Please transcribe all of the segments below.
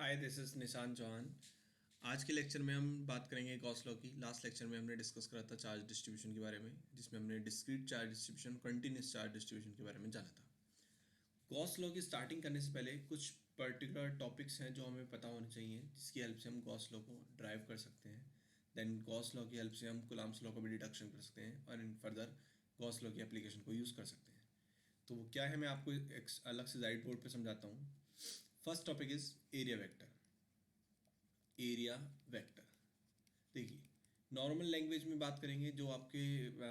Hi, this is निशान चौहान। आज के लेक्चर में हम बात करेंगे गॉस लॉ की। लास्ट लेक्चर में हमने डिस्कस करा था चार्ज डिस्ट्रीब्यूशन के बारे में, जिसमें हमने discrete charge distribution, continuous charge distribution के बारे में जाना था। गॉस लॉ की स्टार्टिंग करने से पहले कुछ पर्टिकुलर टॉपिक्स हैं जो हमें पता होने चाहिए, जिसकी हेल्प से हम गॉस लॉ को ड्राइव कर सकते हैं। देन गॉस लॉ की हेल्प से हम कूलम्ब्स लॉ का भी डिडक्शन कर सकते हैं और इन फर्दर गॉस लॉ की एप्लीकेशन को यूज़ कर सकते हैं। तो वो क्या है, मैं आपको एक अलग से वाइट बोर्ड पे समझाता हूँ। First topic is area vector. Area vector, देखिए, नॉर्मल लैंग्वेज में बात करेंगे जो आपके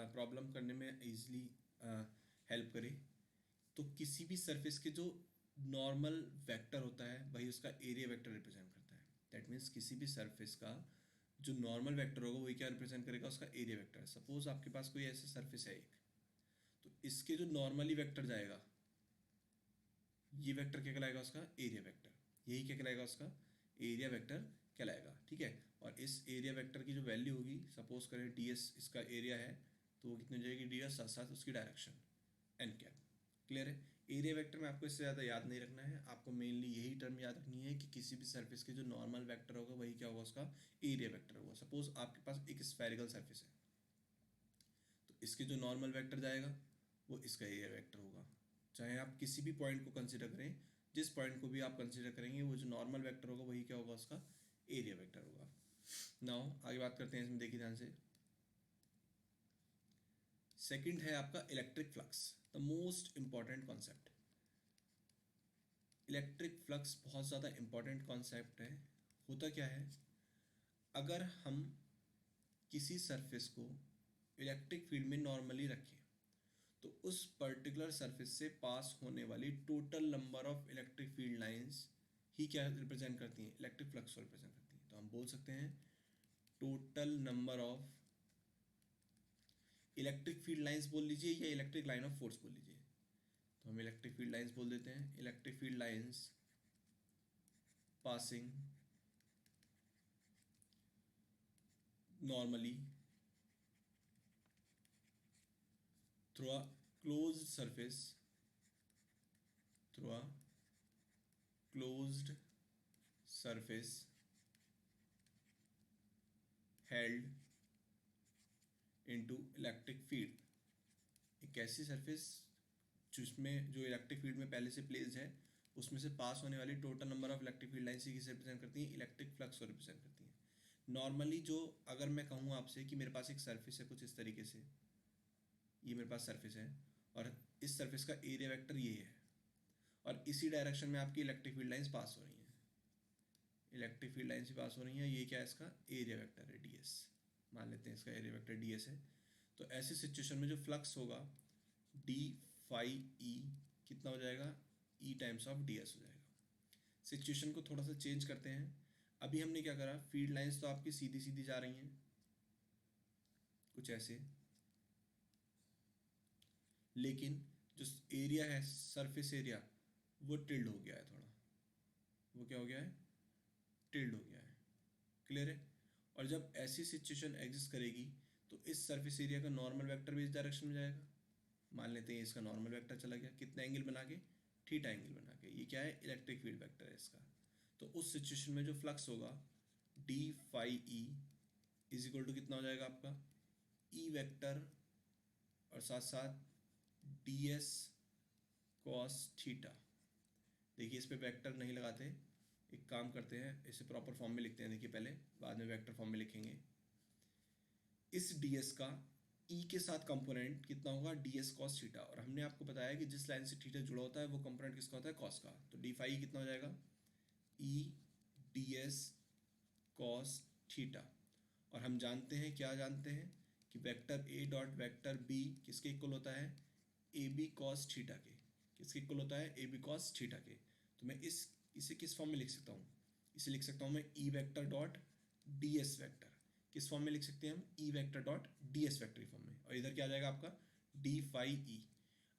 प्रॉब्लम करने में इजीली हेल्प करे। तो किसी भी सरफेस के जो नॉर्मल वेक्टर होता है वही उसका एरिया वेक्टर रिप्रेजेंट करता है। दैट मीन्स किसी भी सरफेस का जो नॉर्मल वेक्टर होगा वही क्या रिप्रेजेंट करेगा, उसका एरिया वेक्टर। सपोज आपके पास कोई ऐसे सरफेस है एक, तो इसके जो नॉर्मली वेक्टर जाएगा, ये वेक्टर क्या कहलाएगा, उसका एरिया वेक्टर। यही क्या कहलाएगा, उसका एरिया वेक्टर कहलाएगा। ठीक है। और इस एरिया वेक्टर की जो वैल्यू होगी, सपोज करें डी एस इसका एरिया है, तो वो कितनी हो जाएगी, डी एस साथ साथ उसकी डायरेक्शन एन कैप। क्लियर है। एरिया वेक्टर में आपको इससे ज़्यादा याद नहीं रखना है, आपको मेनली यही टर्म याद रखनी है कि किसी भी सरफेस के जो नॉर्मल वेक्टर होगा वही क्या होगा, उसका एरिया वेक्टर होगा। सपोज आपके पास एक स्फेरिकल सरफेस है, तो इसके जो नॉर्मल वेक्टर जाएगा वो इसका एरिया वेक्टर होगा। चाहे आप किसी भी पॉइंट को कंसिडर करें, जिस पॉइंट को भी आप कंसिडर करेंगे, वो जो नॉर्मल वेक्टर होगा वही क्या होगा, उसका एरिया वेक्टर होगा। नाउ आगे बात करते हैं, इसमें देखिए ध्यान से। सेकंड है आपका electric flux, the most important concept. Electric flux बहुत ज़्यादा इंपॉर्टेंट कॉन्सेप्ट है। होता क्या है, अगर हम किसी सरफेस को इलेक्ट्रिक फील्ड में नॉर्मली रखें, तो उस पर्टिकुलर सरफेस से पास होने वाली total number of electric field lines ही क्या रिप्रेजेंट करती हैं, इलेक्ट्रिक फ्लक्स को रिप्रेजेंट करती हैं। तो हम बोल सकते हैं total number of electric field lines बोल लीजिए, या इलेक्ट्रिक लाइन ऑफ फोर्स बोल लीजिए। तो हम इलेक्ट्रिक फील्ड लाइंस बोल देते हैं, electric field lines passing normally through a closed surface, through a closed surface held into electric field. एक ऐसी सरफेस जिसमें जो इलेक्ट्रिक फील्ड में पहले से प्लेस्ड है, उसमें से पास होने वाली total number of electric field lines किसे रिप्रेजेंट करती हैं, इलेक्ट्रिक फ्लक्स को रिप्रेजेंट करती हैं। नॉर्मली जो, अगर मैं कहूँ आपसे कि मेरे पास एक सरफेस है कुछ इस तरीके से, ये मेरे पास सरफेस है और इस सरफेस का एरिया वेक्टर ये है, और इसी डायरेक्शन में आपकी इलेक्ट्रिक फील्ड लाइन्स पास हो रही हैं, इलेक्ट्रिक फील्ड लाइन्स भी पास हो रही हैं, ये क्या है, इसका एरिया वेक्टर है, डी एस। मान लेते हैं इसका एरिया वेक्टर डी एस है। तो ऐसी सिचुएशन में जो फ्लक्स होगा, डी फाई ई कितना हो जाएगा, ई टाइम्स ऑफ डी एस हो जाएगा। सिचुएशन को थोड़ा सा चेंज करते हैं। अभी हमने क्या करा, फील्ड लाइंस तो आपकी सीधी सीधी जा रही हैं कुछ ऐसे, लेकिन जो एरिया है, सरफेस एरिया, वो टिल्ड हो गया है थोड़ा। वो क्या हो गया है, टिल्ड हो गया है। क्लियर है। और जब ऐसी सिचुएशन एग्जिस्ट करेगी, तो इस सरफेस एरिया का नॉर्मल वेक्टर भी इस डायरेक्शन में जाएगा। मान लेते हैं इसका नॉर्मल वेक्टर चला गया, कितना एंगल बना के, थीटा एंगल बना के। ये क्या है, इलेक्ट्रिक फील्ड वेक्टर है इसका। तो उस सिचुएशन में जो फ्लक्स होगा, d phi E is equal to कितना हो जाएगा आपका, ई वेक्टर और साथ साथ डी एस कॉस थीटा। देखिए इस पे वेक्टर नहीं लगाते, एक काम करते हैं, इसे प्रॉपर फॉर्म में लिखते हैं। देखिए पहले, बाद में वेक्टर फॉर्म में लिखेंगे। इस डी एस का ई के साथ कंपोनेंट कितना होगा, डी एस कॉस थीटा। और हमने आपको बताया कि जिस लाइन से थीटा जुड़ा होता है वो कंपोनेंट किसका होता है, कॉस का। तो डी फाई कितना हो जाएगा, E d S cos theta. और हम जानते हैं, क्या जानते हैं, कि vector A dot vector B किसके इक्वल होता है, ए बी कॉस थीटा के। किसके इक्वल होता है, ए बी कॉस थीटा के। तो मैं इसे किस फॉर्म में लिख सकता हूँ, इसे लिख सकता हूँ मैं E vector dot D S vector. किस फॉर्म में लिख सकते हैं हम, E vector dot D S vector form में। और इधर क्या आ जाएगा आपका, डी फाई ई।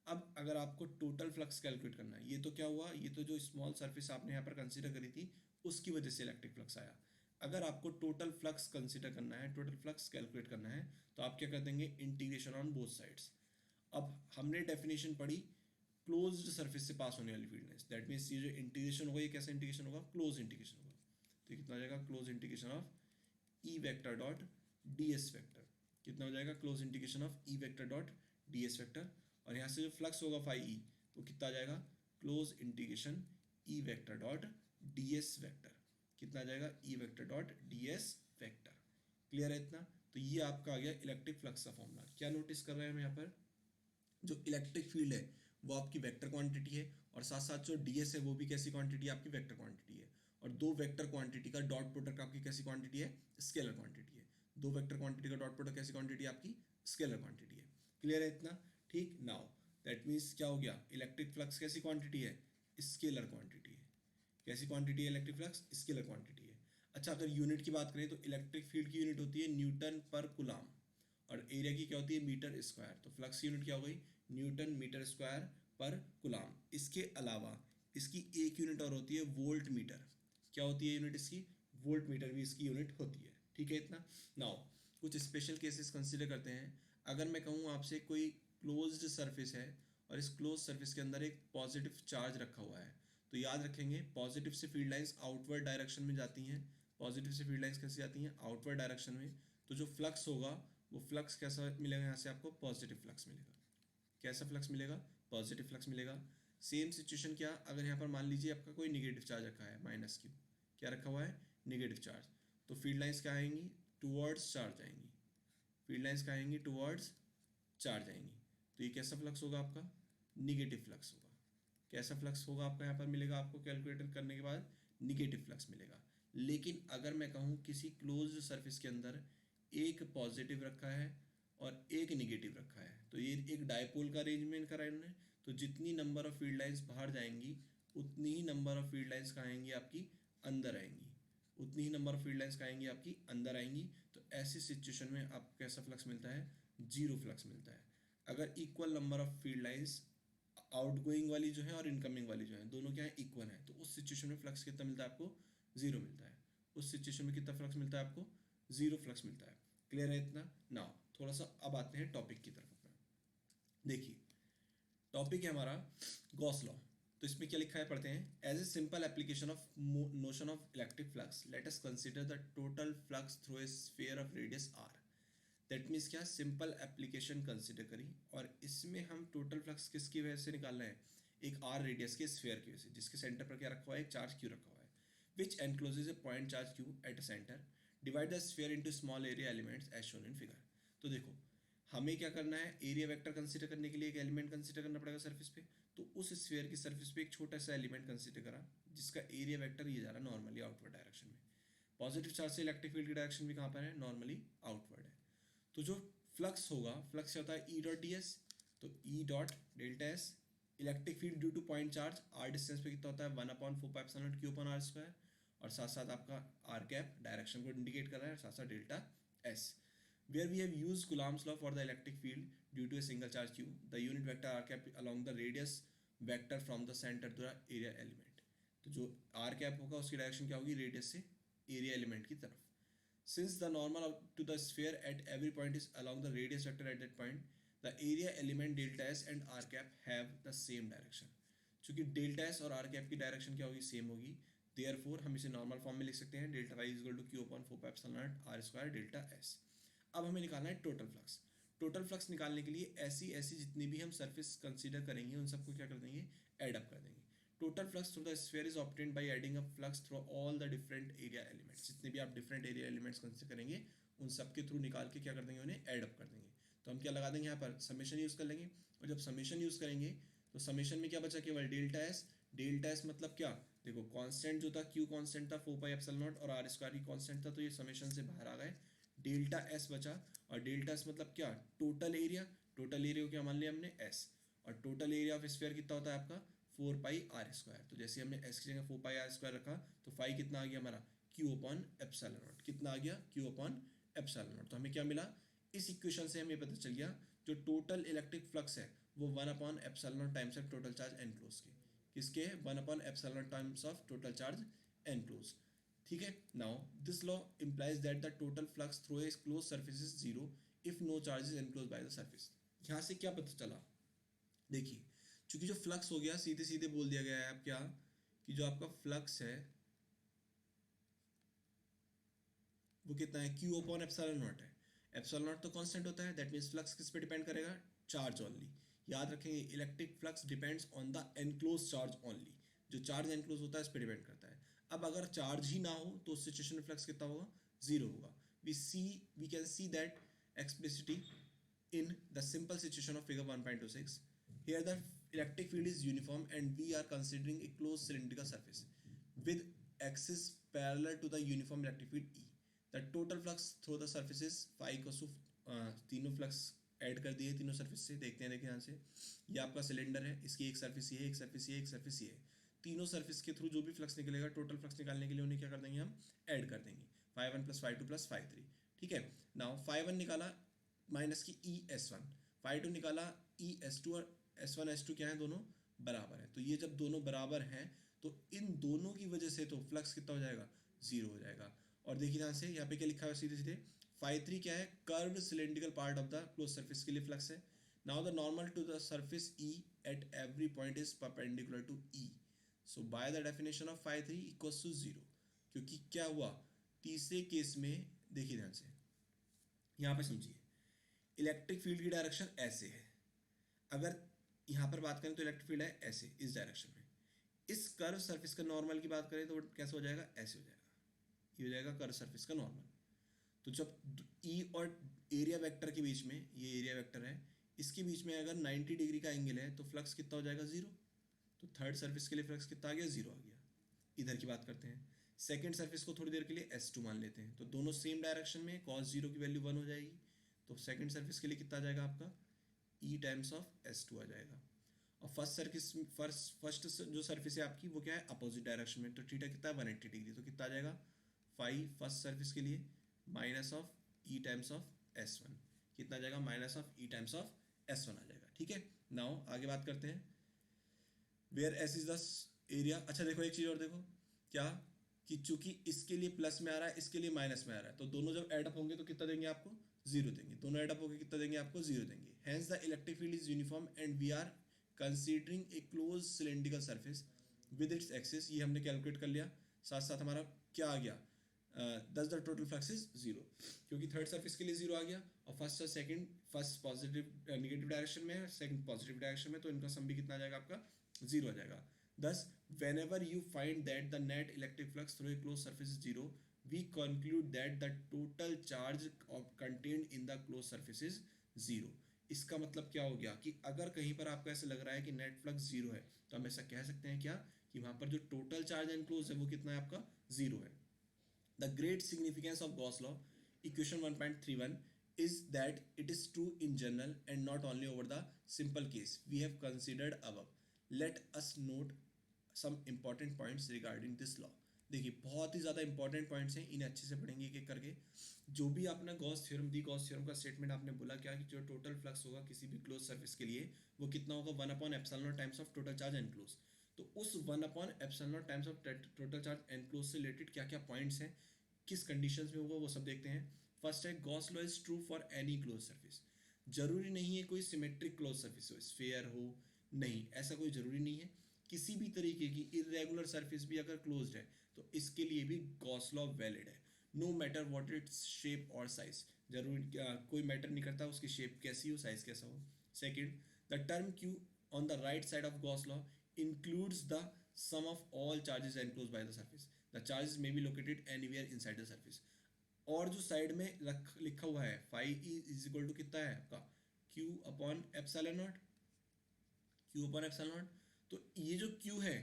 अब अगर आपको टोटल फ्लक्स कैलकुलेट करना है, ये तो क्या हुआ, ये तो जो स्मॉल सरफेस आपने यहाँ पर कंसीडर करी थी उसकी वजह से इलेक्ट्रिक फ्लक्स आया। अगर आपको टोटल फ्लक्स कंसीडर करना है, टोटल फ्लक्स कैलकुलेट करना है, तो आप क्या कर देंगे, इंटीग्रेशन ऑन बोथ साइड्स। अब हमने डेफिनेशन पढ़ी क्लोज्ड सरफेस से पास होने वाली फील्ड लाइंस। दैट मीन्स ये जो इंटीग्रेशन होगा ये कैसा इंटीग्रेशन होगा, क्लोज इंटीग्रेशन होगा। तो कितना हो जाएगा, close integration of E vector dot D S vector. कितना हो जाएगा, close integration of E vector dot D S vector. और यहाँ से जो फ्लक्स होगा फाई ई वो कितना आ जाएगा, close integration E vector dot D S vector. कितना आ जाएगा, E vector dot D S vector. Clear है इतना। तो ये आपका आ गया इलेक्ट्रिक फ्लक्स का फॉर्मूला। क्या नोटिस कर रहे हैं हम यहाँ पर, जो इलेक्ट्रिक फील्ड है वो आपकी वेक्टर क्वांटिटी है, और साथ साथ जो डीएस है वो भी कैसी क्वांटिटी है, आपकी वेक्टर क्वांटिटी है। और दो वेक्टर क्वांटिटी का डॉट प्रोडक्ट आपकी कैसी क्वांटिटी है, स्केलर क्वांटिटी है। दो वेक्टर क्वांटिटी का डॉट प्रोडक्ट कैसी क्वांटिटी है, आपकी स्केलर क्वांटिटी है। क्लियर है इतना, ठीक। नाउ दैट मीन्स क्या हो गया, इलेक्ट्रिक फ्लक्स कैसी क्वांटिटी है, स्केलर क्वांटिटी है। कैसी क्वांटिटी है इलेक्ट्रिक फ्लक्स, स्केलर क्वांटिटी है। अच्छा, अगर यूनिट की बात करें तो इलेक्ट्रिक फील्ड की यूनिट होती है न्यूटन पर कूलम, और एरिया की क्या होती है, मीटर स्क्वायर। तो फ्लक्स की यूनिट क्या हो गई, न्यूटन मीटर स्क्वायर पर कूलम। इसके अलावा इसकी एक यूनिट और होती है वोल्ट मीटर। क्या होती है यूनिट इसकी, वोल्ट मीटर भी इसकी यूनिट होती है। ठीक है इतना। नाउ कुछ स्पेशल केसेस कंसीडर करते हैं। अगर मैं कहूँ आपसे कोई क्लोज्ड सरफेस है और इस क्लोज सरफेस के अंदर एक पॉजिटिव चार्ज रखा हुआ है, तो याद रखेंगे पॉजिटिव से फील्ड लाइंस आउटवर्ड डायरेक्शन में जाती हैं। पॉजिटिव से फील्ड लाइंस कैसे जाती हैं, आउटवर्ड डायरेक्शन में। तो जो फ्लक्स होगा वो फ्लक्स कैसा मिलेगा, यहाँ से आपको पॉजिटिव फ्लक्स मिलेगा। कैसा फ्लक्स मिलेगा, पॉजिटिव फ्लक्स मिलेगा। सेम सिचुएशन क्या, अगर यहाँ पर मान लीजिए आपका कोई निगेटिव चार्ज रखा है, माइनस क्यू, क्या रखा हुआ है, निगेटिव चार्ज। तो फील्ड लाइंस क्या आएंगी, टुवर्ड्स चार्ज आएंगी। फील्ड लाइंस क्या आएंगी, टुवर्ड्स चार्ज आएंगी। तो ये कैसा फ्लक्स होगा आपका, निगेटिव फ्लक्स होगा। कैसा फ्लक्स होगा आपका यहाँ पर मिलेगा, आपको कैलकुलेटर करने के बाद निगेटिव फ्लक्स मिलेगा। लेकिन अगर मैं कहूँ किसी क्लोज्ड सरफेस के अंदर एक पॉजिटिव रखा है और एक निगेटिव रखा है, तो ये एक डायपोल का अरेंजमेंट करा इन्होंने। तो जितनी नंबर ऑफ फील्ड लाइंस बाहर जाएंगी उतनी ही नंबर ऑफ फील्ड लाइंस कहाँ आएंगी, आपकी अंदर आएंगी। उतनी ही नंबर ऑफ फील्ड लाइंस कहाँ आएंगी, आपकी अंदर आएंगी। तो ऐसी सिचुएशन में आपको कैसा फ्लक्स मिलता है, जीरो फ्लक्स मिलता है। अगर equal number of field lines outgoing वाली जो है और इनकमिंग वाली जो है दोनों क्या है, इक्वल है, तो उस सिचुएशन में फ्लक्स कितना मिलता है आपको, जीरो मिलता है। उस सिचुएशन में कितना फ्लक्स मिलता है आपको, जीरो फ्लक्स मिलता है। क्लियर है इतना। नाउ थोड़ा सा अब आते हैं टॉपिक की तरफ अपना। देखिए टॉपिक है हमारा गॉस लॉ। तो इसमें क्या लिखा है, पढ़ते हैं। As a simple application of notion of electric flux let us consider the total flux through a sphere of radius R. That means क्या, सिंपल एप्लीकेशन कंसिडर करी और इसमें हम टोटल फ्लक्स किसकी वजह से निकालना है, एक आर रेडियस के स्फीयर की वजह से, जिसके सेंटर पर क्या रखा हुआ है, एक चार्ज क्यू रखा हुआ है। Which encloses a point charge Q at a centre, divide the sphere into small area elements as shown in figure. तो देखो हमें क्या करना है, एरिया वेक्टर कंसिडर करने के लिए एक एलिमेंट कंसिडर करना पड़ेगा सरफेस पे। तो उस स्फीयर की सरफेस पे एक छोटा सा एलिमेंट कंसिडर करा जिसका एरिया वेक्टर ये जा रहा है नॉर्मली आउटवर्ड डायरेक्शन में। पॉजिटिव चार्ज से इलेक्ट्रिक फील्ड की डायरेक्शन भी कहाँ पर है, नॉर्मली आउटवर्ड है। तो जो फ्लक्स होगा, फ्लक्स क्या होता है, ई डॉट डी एस। तो E dot delta S, electric field due to point charge R distance पे कितना होता है, 1/4 क्यू अपॉन आर स्क्वायर। और साथ साथ आपका आर कैप डायरेक्शन को इंडिकेट कर रहा है, साथ साथ delta S. Where we have use Coulomb's law for the electric field due to a single charge Q, the unit vector R cap along the radius vector from the centre to the area element. तो जो are cap होगा उसकी direction क्या होगी, radius से area element की तरफ। Since the normal to the sphere at every point is along the radius vector at that point, the area element delta s and r cap have the same direction. चूंकि delta S और are cap की direction क्या होगी, same होगी। Therefore हम इसे normal form में लिख सकते हैं, delta Y is equal to Q upon 4π r square delta S. अब हमें निकालना है टोटल फ्लक्स। टोटल फ्लक्स निकालने के लिए ऐसी ऐसी जितनी भी हम सरफेस कंसीडर करेंगे उन सबको क्या कर देंगे, एड अप कर देंगे। Total flux through the sphere is obtained by adding up flux through all the different area elements. जितने भी आप डिफरेंट एरिया एलिमेंट्स कंसीडर करेंगे उन सब के थ्रू निकाल के क्या कर देंगे, उन्हें एड अप कर देंगे। तो हम क्या लगा देंगे यहाँ पर, समेशन यूज़ कर लेंगे। और जब समेशन यूज़ करेंगे तो समेशन में क्या बचा, केवल डेल्टा एस। डेल्टा एस मतलब क्या, देखो कांस्टेंट जो था क्यू कांस्टेंट था 4πε0 और आर स्क्वायर भी कांस्टेंट था, तो ये समेशन से बाहर आ गए। डेल्टा एस बचा, और डेल्टा एस मतलब क्या, टोटल एरिया। टोटल एरिया को क्या मान लिया हमने, एस। और टोटल एरिया ऑफ स्फीयर कितना होता है आपका, 4πr²। तो जैसे हमने एस की जगह 4πr² रखा तो फाई कितना आ गया हमारा, क्यू अपॉन एप्सिलॉन नॉट। कितना आ गया, क्यू अपॉन एप्सिलॉन नॉट। तो हमें क्या मिला, इस इक्वेशन से हमें पता चल गया जो टोटल इलेक्ट्रिक फ्लक्स है वो 1/ε times of total charge enclose के, किसके, 1/ε times of total charge enclose. ठीक है। Now this law implies that the total flux through a close surface is zero if no charge is enclose by the surface. यहाँ से क्या पता चला, देखिए चूंकि जो फ्लक्स हो गया सीधे सीधे बोल दिया गया है अब क्या, कि जो आपका फ्लक्स है वो कितना है, क्यू अपॉन एप्सिलॉन नॉट है। एप्सिलॉन नॉट तो कांस्टेंट होता है, दैट मीन्स फ्लक्स किस पे डिपेंड करेगा, चार्ज ओनली। याद रखेंगे electric flux depends on the enclose charge only, जो चार्ज एनक्लोज होता है इस पे डिपेंड करता है। अब अगर चार्ज ही ना हो तो उस सिचुएशन में फ्लक्स कितना होगा, जीरो होगा। We can see that explicitly in the simple situation of figure 1.26. Here the electric field is uniform and we are considering a closed cylindrical surface with axis parallel to the uniform electric field E. The total flux through the surface is phi equals to तीनों flux add कर दिए तीनों surface से। देखते हैं, देखिए यहाँ से, ये आपका सिलेंडर है, इसकी एक सर्फिस ये है, एक सर्फिस ये, एक सर्फिस ये है। तीनों सर्फिस के थ्रू जो भी फ्लक्स निकलेगा टोटल फ्लक्स निकालने के लिए उन्हें क्या कर देंगे, हम ऐड कर देंगे, phi one plus phi two plus phi three. ठीक है, नाउ फाइव वन निकाला माइनस की E S one, phi two निकाला ई एस टू, और एस वन एस टू क्या है, दोनों बराबर है। तो ये जब दोनों बराबर हैं तो इन दोनों की वजह से तो फ्लक्स कितना हो जाएगा, जीरो हो जाएगा। और देखिए यहाँ से, यहाँ पे क्या लिखा हुआ है सीधे सीधे, फाइव थ्री क्या है, curved cylindrical part of the close surface के लिए फ्लक्स है। Now the normal to the surface E at every point is perpendicular to E, so by the definition of phi three equals to zero. क्योंकि क्या हुआ तीसरे case में, देखिए ध्यान से यहाँ पे समझिए, इलेक्ट्रिक फील्ड की डायरेक्शन ऐसे है, अगर यहाँ पर बात करें तो इलेक्ट्रिक फील्ड है ऐसे इस डायरेक्शन में, इस कर्व सरफेस का नॉर्मल की बात करें तो कैसे हो जाएगा, ऐसे हो जाएगा, ये हो जाएगा कर्व सरफेस का नॉर्मल। तो जब ई और एरिया वेक्टर के बीच में, ये एरिया वेक्टर है, इसके बीच में अगर 90 डिग्री का एंगल है तो फ्लक्स कितना हो जाएगा, जीरो। तो थर्ड सर्फेस के लिए फ्लक्स कितना आ गया, जीरो आ गया। इधर की बात करते हैं, सेकेंड सर्फेस को थोड़ी देर के लिए S2 मान लेते हैं, तो दोनों सेम डायरेक्शन में, कॉस जीरो की वैल्यू 1 हो जाएगी। तो सेकेंड सर्फेस के लिए कितना आ जाएगा आपका, E टाइम्स ऑफ S2 आ जाएगा। और फर्स्ट जो सर्फेस है आपकी वो क्या है, अपोजिट डायरेक्शन में, तो थीटा कितना है, 180 डिग्री। तो कितना आ जाएगा, फाइव फर्स्ट सर्फेस के लिए minus of E times of S1, कितना आ जाएगा, minus of E times of S1 आ जाएगा। ठीक है, नाउ आगे बात करते हैं, where S is the area. अच्छा देखो एक चीज़ और देखो, क्या कि चूंकि इसके लिए प्लस में आ रहा है, इसके लिए माइनस में आ रहा है, तो दोनों जब एडअप होंगे तो कितना देंगे आपको, जीरो देंगे। दोनों एडअप होकर कितना देंगे आपको, जीरो देंगे। Hence the electric field is uniform and we are considering a close cylindrical surface with its axis, ये हमने कैलकुलेट कर लिया। साथ साथ हमारा क्या आ गया, दस the total flux is zero, क्योंकि थर्ड सर्फेस के लिए जीरो आ गया, और फर्स्ट और second, first positive negative direction में है, सेकंड पॉजिटिव डायरेक्शन में, तो इनका सम भी कितना आ जाएगा आपका, जीरो आ जाएगा। Thus, whenever you find that the net electric flux through a closed surface is zero, we conclude that the total charge contained in the closed surface is zero. इसका मतलब क्या हो गया कि अगर कहीं पर आपको ऐसे लग रहा है कि नेट फ्लक्स जीरो है, तो हम ऐसा कह सकते हैं क्या, कि वहां पर जो टोटल चार्ज एनक्लोज है वो कितना है आपका, जीरो है। The great significance of Gauss law, equation 1.31, is that it is true in general and not only over the simple case we have considered above. Let us note some important points regarding this law. देखिए बहुत ही ज़्यादा important points हैं, इन्हें अच्छे से पढ़ेंगे एक एक करके। जो भी आपने गॉस थ्योरम दी, गॉस थ्योरम का स्टेटमेंट आपने बोला क्या, कि जो टोटल फ्लक्स होगा किसी भी क्लोज सर्फेस के लिए वो कितना होगा, one by epsilon naught times of total charge enclose. तो उस one by epsilon naught times of total charge enclose से रिलेटेड क्या क्या पॉइंट्स हैं, किस कंडीशंस में होगा, वो सब देखते हैं। फर्स्ट है, Gauss law is true for any close surface. जरूरी नहीं है कोई सिमेट्रिक क्लोज सर्फेस हो, स्फीयर हो, नहीं, ऐसा कोई ज़रूरी नहीं है। किसी भी तरीके की इरेगुलर सरफेस भी अगर क्लोज्ड है तो इसके लिए भी गॉस लॉ वैलिड है, no matter what its shape और साइज। जरूरी कोई मैटर नहीं करता उसकी शेप कैसी हो, साइज कैसा हो। Second, the term Q on the right side of Gauss law includes the sum of all charges enclosed by the surface. The charges may be located anywhere inside the surface. और जो side में लिखा हुआ है phi E is equal to कितना है आपका, Q upon epsilon naught, Q upon epsilon naught. तो ये जो Q है,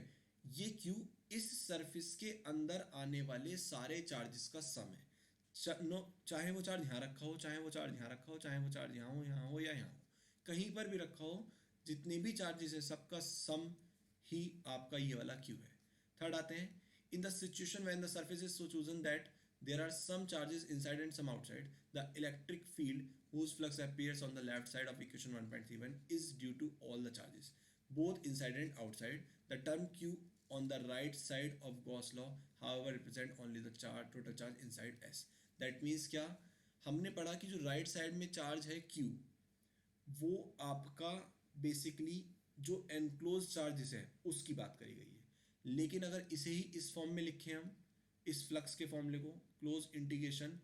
ये Q इस सरफेस के अंदर आने वाले सारे चार्जेस का सम है। चाहे वो चार्ज यहाँ रखा हो, चाहे वो चार्ज यहाँ रखा हो, चाहे वो चार्ज यहाँ हो, यहाँ हो या यहाँ हो, कहीं पर भी रखा हो, जितने भी चार्जेस है सबका सम ही आपका ये वाला Q है। थर्ड आते हैं, in the situation when the surface is so chosen that there are some charges inside and some outside, the electric field whose flux appears on the left side of equation 1.31 is due to all the charges both inside and outside. The term Q on the right side of Gauss law however represent only the charge total charge inside S. That means क्या, हमने पढ़ा कि जो right side में charge है Q, वो आपका basically जो एनक्लोज चार्जेस है उसकी बात करी गई है। लेकिन अगर इसे ही इस फॉर्म में लिखें हम, इस फ्लक्स के फॉर्मूले को close integration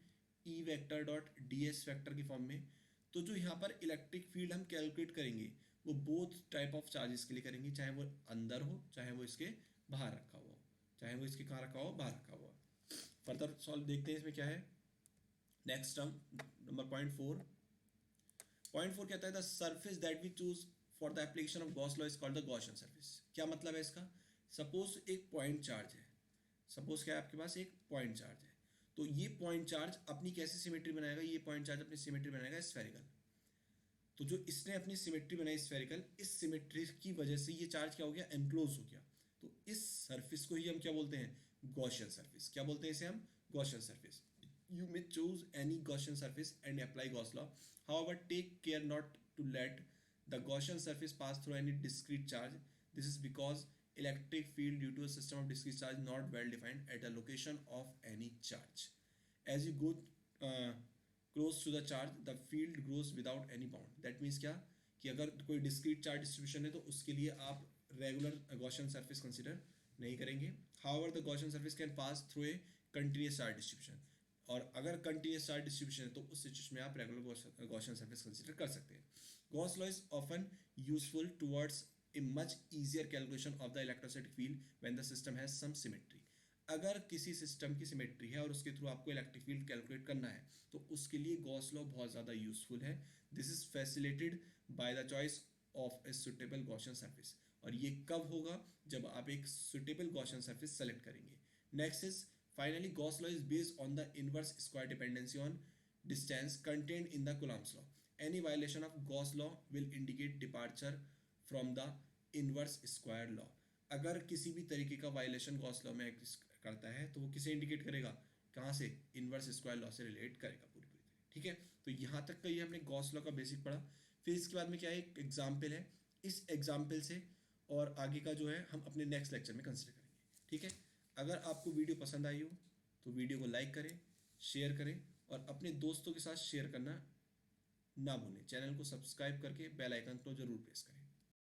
E vector dot D S vector की फॉर्म में, तो जो यहाँ पर इलेक्ट्रिक फील्ड हम कैलकुलेट करेंगे वो बोथ टाइप ऑफ चार्जेस के लिए करेंगे, चाहे वो अंदर हो चाहे वो इसके बाहर रखा हुआ हो, चाहे वो इसके कहाँ रखा हो, बाहर रखा हुआ। फर्दर सॉल्व देखते हैं इसमें क्या है। Next term number point four कहता है the surface that we choose for the application of Gauss law is called the Gaussian surface. क्या मतलब है इसका? सपोज एक पॉइंट चार्ज है, सपोज क्या है आपके पास एक पॉइंट चार्ज है, तो ये पॉइंट चार्ज अपनी कैसी सिमेट्री बनाएगा, ये पॉइंट चार्ज अपनी सिमेट्री बनाएगा स्फेरिकल। तो जो इसने अपनी सिमेट्री बनाई स्फेरिकल, इस सिमेट्री की वजह से ये चार्ज क्या हो गया, एनक्लोज हो गया। तो इस सरफेस को ही हम क्या बोलते हैं, गॉसियन सरफेस। क्या बोलते हैं इसे हम, Gaussian surface. You may choose any Gaussian surface and apply Gauss law. However, take care not to let the Gaussian surface pass through any discrete charge. This is because electric field due to a system of discrete charge not well defined at a location of any charge. As you go close to the charge, the field grows without any bound. That means क्या कि अगर कोई discrete charge distribution है तो उसके लिए आप regular Gaussian surface consider नहीं करेंगे. However, the Gaussian surface can pass through a continuous charge distribution. और अगर कंटिन्यूस चार्ज डिस्ट्रीब्यूशन है तो उस सिचुएशन में आप रेगुलर गॉसियन सरफेस कंसीडर कर सकते हैं। Gauss law is often useful towards a much easier calculation of the electrostatic field when the system has some symmetry. अगर किसी सिस्टम की सिमेट्री है और उसके थ्रू आपको इलेक्ट्रिक फील्ड कैलकुलेट करना है तो उसके लिए गॉस लॉ बहुत ज़्यादा यूजफुल है। This is facilitated by the choice of a suitable Gaussian surface. और ये कब होगा, जब आप एक सुटेबल गॉसियन सरफेस सेलेक्ट करेंगे। Next is finally Gauss law is based on the inverse square dependency on distance contained in the Coulomb's law. Any violation of Gauss law will indicate departure from the inverse square law. अगर किसी भी तरीके का violation Gauss law में करता है तो वो किसे इंडिकेट करेगा, कहाँ से, इनवर्स स्क्वायर लॉ से रिलेट करेगा पूरी पूरी तरह। ठीक है, तो यहाँ तक का ये हमने गॉस लॉ का बेसिक पढ़ा। फिर इसके बाद में क्या है, एक एग्जाम्पल है, इस एग्जाम्पल से और आगे का जो है हम अपने नेक्स्ट लेक्चर में कंसिडर करेंगे। ठीक है, अगर आपको वीडियो पसंद आई हो तो वीडियो को लाइक करें, शेयर करें और अपने दोस्तों के साथ शेयर करना ना भूलें। चैनल को सब्सक्राइब करके बेल आइकन को जरूर प्रेस करें।